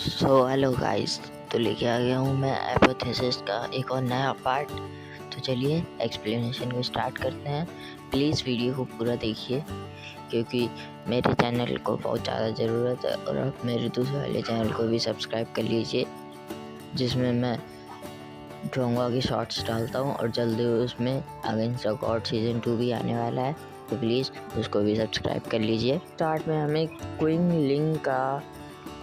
Hello guys, तो लेके आ गया हूँ मैं हाइपोथेसिस का एक और नया पार्ट। तो चलिए एक्सप्लेनेशन को स्टार्ट करते हैं। प्लीज़ वीडियो को पूरा देखिए क्योंकि मेरे चैनल को बहुत ज़्यादा ज़रूरत है, और आप मेरे दूसरे वाले चैनल को भी सब्सक्राइब कर लीजिए जिसमें मैं ड्रोंगा की शॉर्ट्स डालता हूँ और जल्दी उसमें अगेंस्ट द गॉड सीज़न 2 भी आने वाला है, तो प्लीज़ उसको भी सब्सक्राइब कर लीजिए। स्टार्ट में हमें क्विंग लिंग का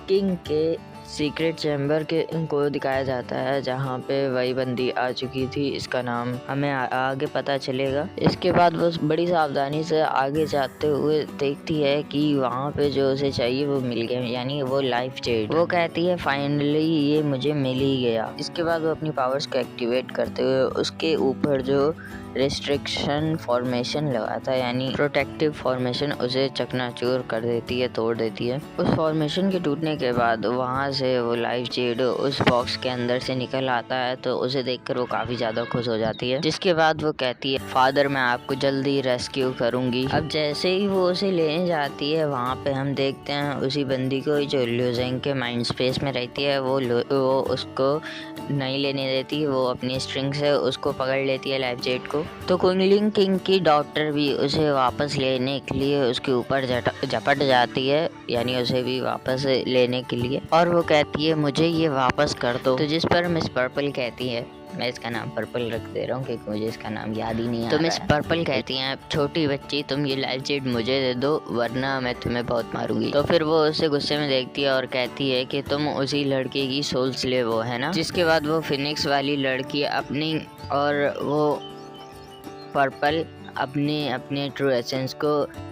किंग के सीक्रेट चैम्बर के को दिखाया जाता है जहाँ पे वही बंदी आ चुकी थी। इसका नाम हमें आगे पता चलेगा। इसके बाद वो बड़ी सावधानी से आगे जाते हुए देखती है कि वहाँ पे जो उसे चाहिए वो मिल गया, यानी वो लाइफ जेड। वो कहती है फाइनली ये मुझे मिल ही गया। इसके बाद वो अपनी पावर्स को एक्टिवेट करते हुए उसके ऊपर जो रिस्ट्रिक्शन फॉर्मेशन लगाता है, यानी प्रोटेक्टिव फॉर्मेशन, उसे चकनाचूर कर देती है, तोड़ देती है। उस फॉर्मेशन के टूटने के बाद वहाँ से वो लाइफ जेड उस बॉक्स के अंदर से निकल आता है, तो उसे देखकर वो काफी ज्यादा खुश हो जाती है। जिसके बाद वो कहती है फादर मैं आपको जल्दी रेस्क्यू करूंगी। अब जैसे ही वो उसे लेने जाती है, वहाँ पे हम देखते हैं उसी बंदी को जो ल्यूजेंग के माइंड स्पेस में रहती है, वो उसको नहीं लेने देती। वो अपनी स्ट्रिंग से उसको पकड़ लेती है लाइफ जेट को। तो क्विंगलिंग किंग की डॉक्टर भी उसे वापस लेने के लिए उसके ऊपर झपट जाती है, यानी उसे भी वापस लेने के लिए, और वो कहती है मुझे ये वापस कर दो। तो जिस पर मिस पर्पल कहती है, मैं इसका नाम पर्पल रख दे रहा हूँ क्योंकि मुझे इसका नाम याद ही नहीं आ रहा है। तो मिस पर्पल कहती हैं छोटी बच्ची तुम ये लाइफ जेट मुझे दे दो वरना मैं तुम्हें बहुत मारूंगी। तो फिर वो उसे गुस्से में देखती है और कहती है कि तुम उसी लड़के की सोल स्लेव हो, है ना। जिसके बाद वो फिनिक्स वाली लड़की अपनी और वो पर्पल अपने ट्रू एसेंस को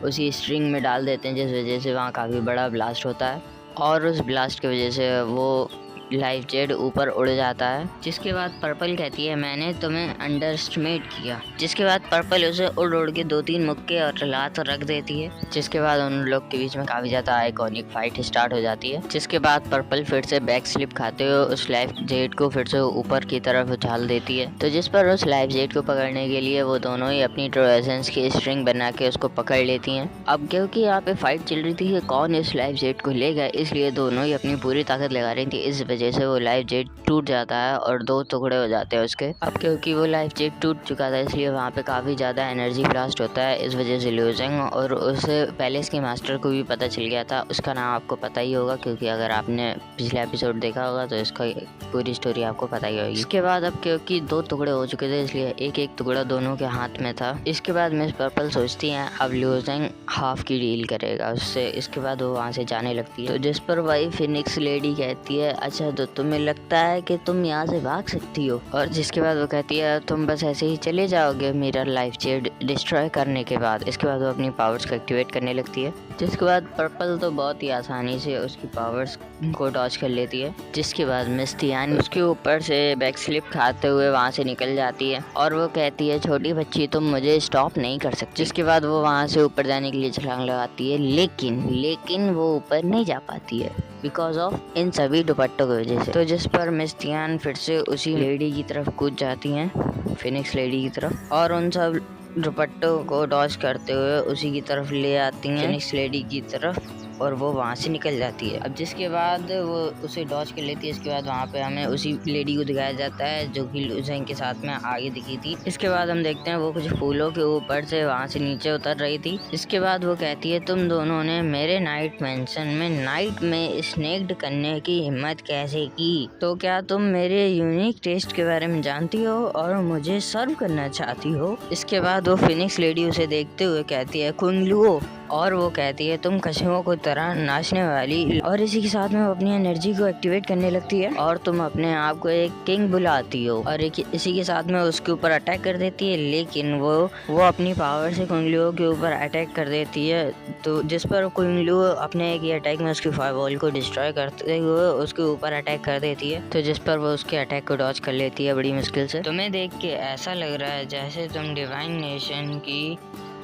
उसी स्ट्रिंग में डाल देते हैं, जिस वजह से वहाँ काफ़ी बड़ा ब्लास्ट होता है, और उस ब्लास्ट की वजह से वो लाइफ जेड ऊपर उड़ जाता है। जिसके बाद पर्पल कहती है मैंने तुम्हें अंडरएस्टिमेट किया। जिसके बाद पर्पल उसे उड़ के 2-3 मुक्के और लात रख देती है। जिसके बाद उन लोग के बीच में काफी ज्यादा आइकॉनिक फाइट स्टार्ट हो जाती है। जिसके बाद पर्पल फिर से बैक स्लिप खाते हुए उस लाइफ जेड को फिर से ऊपर की तरफ उछाल देती है। तो जिस पर उस लाइफ जेड को पकड़ने के लिए वो दोनों ही अपनी ट्रू एसेंस की स्ट्रिंग बना के उसको पकड़ लेती हैं। अब क्योंकि यहाँ पे फाइट चल रही थी कि कौन इस लाइफ जेड को लेगा, इसलिए दोनों ही अपनी पूरी ताकत लगा रही थी। इस वजह से वो लाइफ जेट टूट जाता है और 2 टुकड़े हो जाते हैं उसके। अब क्योंकि वो लाइफ जेट टूट चुका था, इसलिए वहाँ पे काफ़ी ज़्यादा एनर्जी ब्लास्ट होता है। इस वजह से ल्यूजेंग और उस पैलेस के मास्टर को भी पता चल गया था। उसका नाम आपको पता ही होगा क्योंकि अगर आपने पिछला एपिसोड देखा होगा तो इसका पूरी स्टोरी आपको पता ही होगी। इसके बाद अब क्योंकि 2 टुकड़े हो चुके थे, इसलिए एक टुकड़ा दोनों के हाथ में था। इसके बाद मिस पर्पल सोचती है अब ल्यूजेंग हाफ की डील करेगा उससे। इसके बाद वो वहाँ से जाने लगती है। तो जिस पर वही फिनिक्स लेडी कहती है अच्छा तो तुम्हें लगता है कि तुम यहाँ से भाग सकती हो, और जिसके बाद वो कहती है तुम बस ऐसे ही चले जाओगे मेरा लाइफ जेड डिस्ट्रॉय करने के बाद। इसके बाद वो अपनी पावर्स को एक्टिवेट करने लगती है। जिसके बाद पर्पल तो बहुत ही आसानी से उसकी पावर्स को डॉज कर लेती है। जिसके बाद मिस थियान उसके ऊपर से बैक स्लिप खाते हुए वहाँ से निकल जाती है और वो कहती है छोटी बच्ची तुम मुझे स्टॉप नहीं कर सकती। जिसके बाद वो वहाँ से ऊपर जाने के लिए छलांग लगाती है, लेकिन वो ऊपर नहीं जा पाती है बिकॉज ऑफ इन सभी दुपट्टों की वजह से। तो जिस पर मिस थियान फिर से उसी लेडी की तरफ कूद जाती हैं, फिनिक्स लेडी की तरफ, और उन सब दुपट्टों को डॉज करते हुए उसी की तरफ ले आती हैं, फिनिक्स लेडी की तरफ, और वो वहाँ से निकल जाती है। अब जिसके बाद वो उसे डॉज कर लेती है। इसके बाद वहाँ पे हमें उसी लेडी को दिखाया जाता है जो कि ल्यूजेंग के साथ में आगे दिखी थी। इसके बाद हम देखते हैं वो कुछ फूलों के ऊपर से वहाँ से नीचे उतर रही थी। इसके बाद वो कहती है तुम दोनों ने मेरे नाइट मैंशन में नाइट में स्नेक्ड करने की हिम्मत कैसे की? तो क्या तुम मेरे यूनिक टेस्ट के बारे में जानती हो और मुझे सर्व करना चाहती हो? इसके बाद वो फिनिक्स लेडी उसे देखते हुए कहती है कुंगलुओ, और वो कहती है तुम कछुओं को तरह नाचने वाली, और इसी के साथ में वो अपनी एनर्जी को एक्टिवेट करने लगती है और तुम अपने आप को एक किंग बुलाती हो, और इसी के साथ में उसके ऊपर अटैक कर देती है। लेकिन वो अपनी पावर से कुंगलुओ के ऊपर अटैक कर देती है। तो जिस पर कुंगलुओ अपने एक ही अटैक में उसकी फायरबॉल को डिस्ट्रॉय करते हुए उसके ऊपर अटैक कर देती है। तो जिस पर वो उसके अटैक को डॉज कर लेती है बड़ी मुश्किल से। तुम्हें देख के ऐसा लग रहा है जैसे तुम डिवाइन नेशन की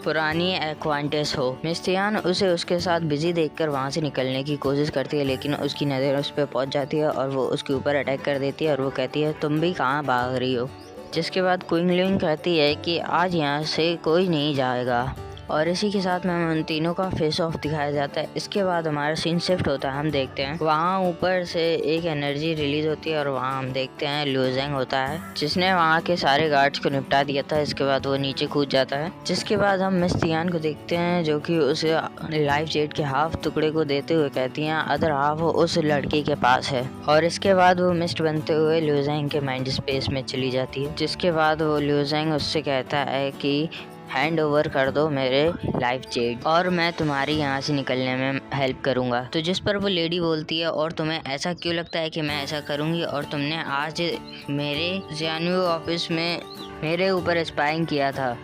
पुरानी एक्वांटेस हो। मिस थियान उसे उसके साथ बिजी देखकर वहाँ से निकलने की कोशिश करती है, लेकिन उसकी नज़र उस पर पहुँच जाती है और वो उसके ऊपर अटैक कर देती है और वो कहती है तुम भी कहाँ भाग रही हो। जिसके बाद क्विंगलिंग कहती है कि आज यहाँ से कोई नहीं जाएगा, और इसी के साथ में उन तीनों का फेस ऑफ दिखाया जाता है। इसके बाद हमारा सीन शिफ्ट होता है, हम देखते हैं वहाँ ऊपर से एक एनर्जी रिलीज होती है और वहाँ हम देखते हैं लिu ज़ेंग होता है जिसने वहाँ के सारे गार्ड्स को निपटा दिया था। इसके बाद वो नीचे कूद जाता है, जिसके बाद हम मिस तियान को देखते हैं जो कि उसे लाइफ जेट के हाफ टुकड़े को देते हुए कहती हैं अदर हाफ उस लड़के के पास है। और इसके बाद वो मिस्ट बनते हुए लिu ज़ेंग के माइंड स्पेस में चली जाती है, जिसके बाद वो लिu ज़ेंग उससे कहता है कि हैंड ओवर कर दो मेरे लाइफ जेट और मैं तुम्हारी यहाँ से निकलने में हेल्प करूँगा। तो जिस पर वो लेडी बोलती है और तुम्हें ऐसा क्यों लगता है कि मैं ऐसा करूँगी, और तुमने आज मेरे ज़ियानू ऑफिस में मेरे ऊपर स्पाइंग किया था।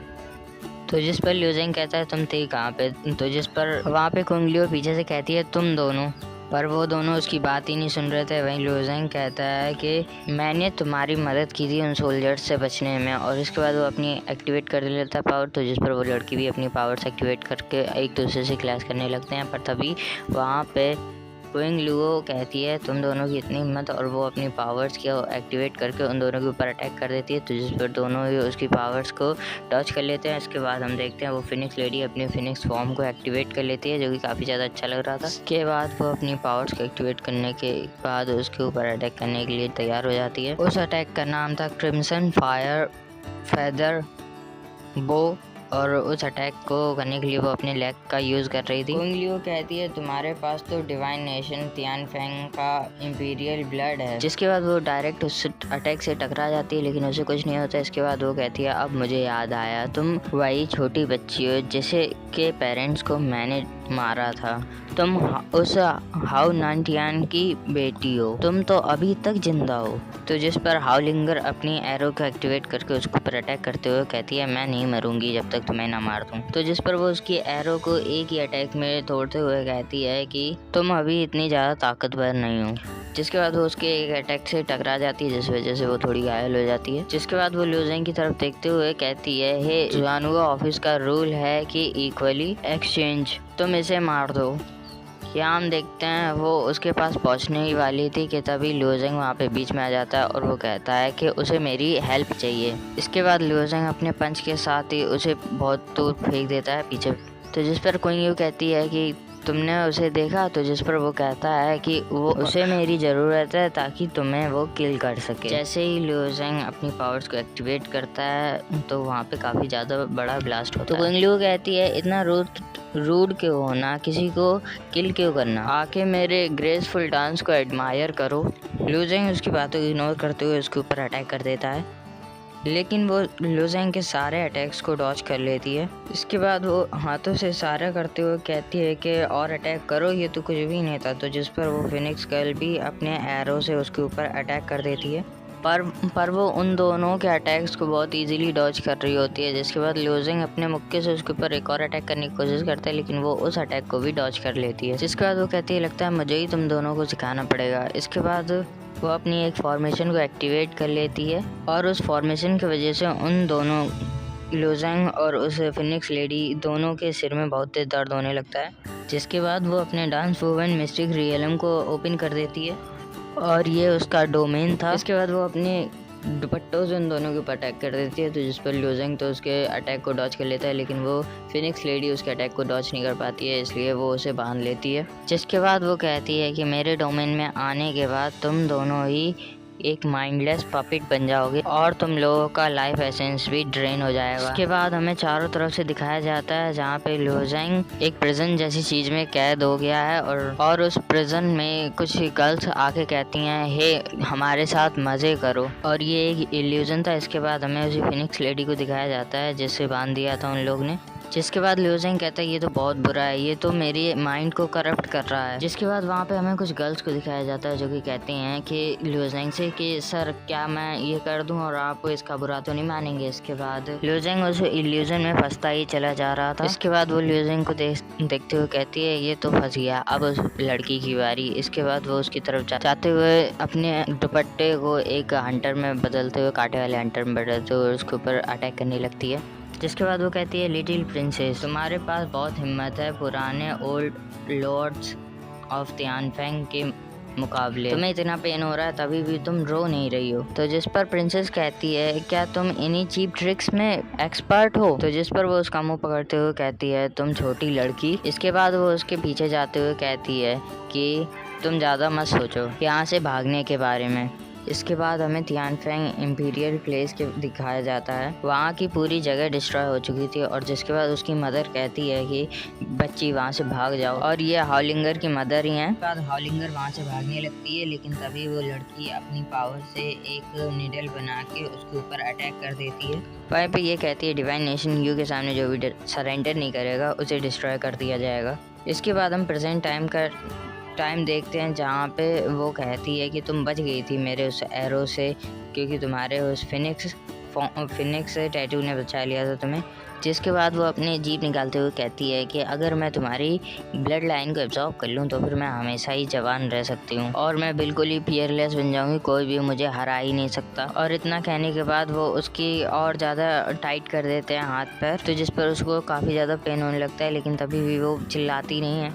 तो जिस पर लिu ज़ेंग कहता है तुम थे कहाँ पे, तो जिस पर वहाँ पे कुंग लिu पीछे से कहती है तुम दोनों, पर वो दोनों उसकी बात ही नहीं सुन रहे थे। वहीं लिu ज़ेंग कहता है कि मैंने तुम्हारी मदद की थी उन सोल्जर्स से बचने में, और इसके बाद वो अपनी एक्टिवेट कर लेता है पावर। तो जिस पर वो लड़की भी अपनी पावर्स एक्टिवेट करके एक दूसरे से क्लैश करने लगते हैं, पर तभी वहाँ पे कुंग लिu कहती है तुम दोनों की इतनी हिम्मत, और वो अपनी पावर्स को एक्टिवेट करके उन दोनों के ऊपर अटैक कर देती है। तो जिस पर दोनों ही उसकी पावर्स को डॉच कर लेते हैं। इसके बाद हम देखते हैं वो फिनिक्स लेडी अपनी फिनिक्स फॉर्म को एक्टिवेट कर लेती है, जो कि काफ़ी ज़्यादा अच्छा लग रहा था। इसके बाद वो अपनी पावर्स को एक्टिवेट करने के बाद उसके ऊपर अटैक करने के लिए तैयार हो जाती है। उस अटैक का नाम था क्रिम्सन फायर फेदर बो, और उस अटैक को करने के लिए वो अपने लेग का यूज़ कर रही थी। कुंग लिu कहती है तुम्हारे पास तो डिवाइन नेशन तियानफेंग का इंपीरियल ब्लड है, जिसके बाद वो डायरेक्ट उस अटैक से टकरा जाती है, लेकिन उसे कुछ नहीं होता। इसके बाद वो कहती है अब मुझे याद आया, तुम वही छोटी बच्ची हो जिसे के पेरेंट्स को मैंने मारा था, तुम उस हाउ नानटियान की बेटी हो, तुम तो अभी तक जिंदा हो। तो जिस पर हाउलिंगर अपनी एरो को एक्टिवेट करके उसके ऊपर अटैक करते हुए कहती है मैं नहीं मरूंगी जब तक तुम्हें ना मार दूं। तो जिस पर वो उसकी एरो को एक ही अटैक में तोड़ते हुए कहती है कि तुम अभी इतनी ज़्यादा ताकतवर नहीं हो। जिसके बाद वो उसके एक अटैक से टकरा जाती है, जिस वजह से वो थोड़ी घायल हो जाती है। जिसके बाद वो लिu ज़ेंग की तरफ देखते हुए कहती है हे ज़ियानू ऑफिस का रूल है कि इक्वली एक्सचेंज, तुम इसे मार दो। यहाँ हम देखते हैं वो उसके पास पहुँचने ही वाली थी कि तभी लिu ज़ेंग वहाँ पे बीच में आ जाता है और वो कहता है कि उसे मेरी हेल्प चाहिए। इसके बाद लिu ज़ेंग अपने पंच के साथ ही उसे बहुत दूर फेंक देता है पीछे। तो जिस पर कुंग लिu कहती है कि तुमने उसे देखा, तो जिस पर वो कहता है कि वो उसे मेरी ज़रूरत है ताकि तुम्हें वो किल कर सके। जैसे ही लिu ज़ेंग अपनी पावर्स को एक्टिवेट करता है तो वहाँ पे काफ़ी ज़्यादा बड़ा ब्लास्ट होता है। तो कुंग लिu कहती है इतना रूड क्यों होना, किसी को किल क्यों करना, आके मेरे ग्रेसफुल डांस को एडमायर करो। लिu ज़ेंग उसकी बातों को इग्नोर करते हुए उसके ऊपर अटैक कर देता है, लेकिन वो लिu ज़ेंग के सारे अटैक्स को डॉच कर लेती है। इसके बाद वो हाथों से इशारा करते हुए कहती है कि और अटैक करो, ये तो कुछ भी नहीं था। तो जिस पर वो फिनिक्स गर्ल भी अपने एरो से उसके ऊपर अटैक कर देती है, पर वो उन दोनों के अटैक्स को बहुत इजीली डॉच कर रही होती है। जिसके बाद लिu ज़ेंग अपने मुक्के से उसके ऊपर एक और अटैक करने की कोशिश करता है, लेकिन वो उस अटैक को भी डॉच कर लेती है। जिसके बाद वो कहती है लगता है मुझे ही तुम दोनों को सिखाना पड़ेगा। इसके बाद वो अपनी एक फॉर्मेशन को एक्टिवेट कर लेती है और उस फॉर्मेशन की वजह से उन दोनों लिu ज़ेंग और उस फिनिक्स लेडी दोनों के सिर में बहुत तेज दर्द होने लगता है। जिसके बाद वो अपने डांस वूवन मिस्टिक रियलम को ओपन कर देती है और ये उसका डोमेन था। इसके बाद वो अपने दुपट्टों से उन दोनों के ऊपर अटैक कर देती है। तो जिस पर लिu ज़ेंग तो उसके अटैक को डॉच कर लेता है, लेकिन वो फिनिक्स लेडी उसके अटैक को डॉच नहीं कर पाती है, इसलिए वो उसे बांध लेती है। जिसके बाद वो कहती है कि मेरे डोमेन में आने के बाद तुम दोनों ही एक माइंडलेस पपिट बन जाओगे और तुम लोगों का लाइफ एसेंस भी ड्रेन हो जाएगा। उसके बाद हमें चारों तरफ से दिखाया जाता है जहाँ पे लिu ज़ेंग एक प्रिजन जैसी चीज में कैद हो गया है और उस प्रिजन में कुछ गर्ल्स आके कहती हैं हे हमारे साथ मजे करो, और ये एक इल्यूजन था। इसके बाद हमें उसी फिनिक्स लेडी को दिखाया जाता है जिससे बांध दिया था उन लोग ने। जिसके बाद लिu ज़ेंग कहता है ये तो बहुत बुरा है, ये तो मेरी माइंड को करप्ट कर रहा है। जिसके बाद वहाँ पे हमें कुछ गर्ल्स को दिखाया जाता है जो कि कहती हैं कि लिu ज़ेंग से कि सर क्या मैं ये कर दूं और आप इसका बुरा तो नहीं मानेंगे। इसके बाद लिu ज़ेंग उस इल्यूजन में फंसता ही चला जा रहा था। इसके बाद वो लिu ज़ेंग को देखते हुए कहती है ये तो फंस गया, अब उस लड़की की बारी। इसके बाद वो उसकी तरफ जाते हुए अपने दुपट्टे को एक हंटर में बदलते हुए, कांटे वाले हंटर में बदलते हुए उसके ऊपर अटैक करने लगती है। जिसके बाद वो कहती है लिटिल प्रिंसेस तुम्हारे पास बहुत हिम्मत है, पुराने ओल्ड लॉर्ड्स ऑफ तियानफेंग के मुकाबले। तुम्हें इतना पेन हो रहा है तभी भी तुम रो नहीं रही हो। तो जिस पर प्रिंसेस कहती है क्या तुम इन्हीं चीप ट्रिक्स में एक्सपर्ट हो? तो जिस पर वो उसका मुंह पकड़ते हुए कहती है तुम छोटी लड़की। इसके बाद वो उसके पीछे जाते हुए कहती है कि तुम ज़्यादा मत सोचो यहाँ से भागने के बारे में। इसके बाद हमें तियानफेंग इंपीरियल प्लेस के दिखाया जाता है। वहाँ की पूरी जगह डिस्ट्रॉय हो चुकी थी और जिसके बाद उसकी मदर कहती है कि बच्ची वहाँ से भाग जाओ, और ये हाउलिंगर की मदर ही हैं। बाद हाउलिंगर वहाँ से भागने लगती है, लेकिन तभी वो लड़की अपनी पावर से एक निडल बना के उसके ऊपर अटैक कर देती है। वहीं पे ये कहती है डिवाइन नेशन यू के सामने जो भी सरेंडर नहीं करेगा उसे डिस्ट्रॉय कर दिया जाएगा। इसके बाद हम प्रेजेंट टाइम देखते हैं जहाँ पे वो कहती है कि तुम बच गई थी मेरे उस एरो से, क्योंकि तुम्हारे उस फिनिक्स टैटू ने बचा लिया था तुम्हें। जिसके बाद वो अपनी जीभ निकालते हुए कहती है कि अगर मैं तुम्हारी ब्लड लाइन को एब्जॉर्ब कर लूँ तो फिर मैं हमेशा ही जवान रह सकती हूँ और मैं बिल्कुल ही फियरलेस बन जाऊँगी, कोई भी मुझे हरा ही नहीं सकता। और इतना कहने के बाद वो उसकी और ज़्यादा टाइट कर देते हैं हाथ पैर, तो जिस पर उसको काफ़ी ज़्यादा पेन होने लगता है, लेकिन तभी भी वो चिल्लाती नहीं है।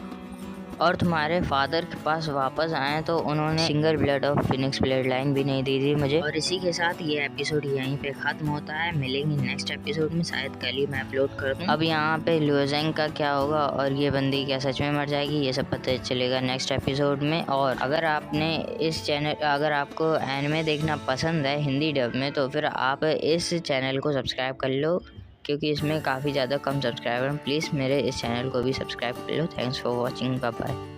और तुम्हारे फादर के पास वापस आए तो उन्होंने single blood of Phoenix blood line भी नहीं दी थी मुझे। और इसी के साथ ये एपिसोड यहीं पे खत्म होता है। मिलेंगे नेक्स्ट एपिसोड में, शायद कल ही मैं अपलोड कर दूं। अब यहाँ पे लुओजेंग का क्या होगा और ये बंदी क्या सच में मर जाएगी, ये सब पता चलेगा नेक्स्ट एपिसोड में। और अगर आपको एनिमे देखना पसंद है हिंदी डब में, तो फिर आप इस चैनल को सब्सक्राइब कर लो, क्योंकि इसमें काफ़ी ज़्यादा कम सब्सक्राइबर हैं। प्लीज़ मेरे इस चैनल को भी सब्सक्राइब कर लो। Thanks for watching, bye bye.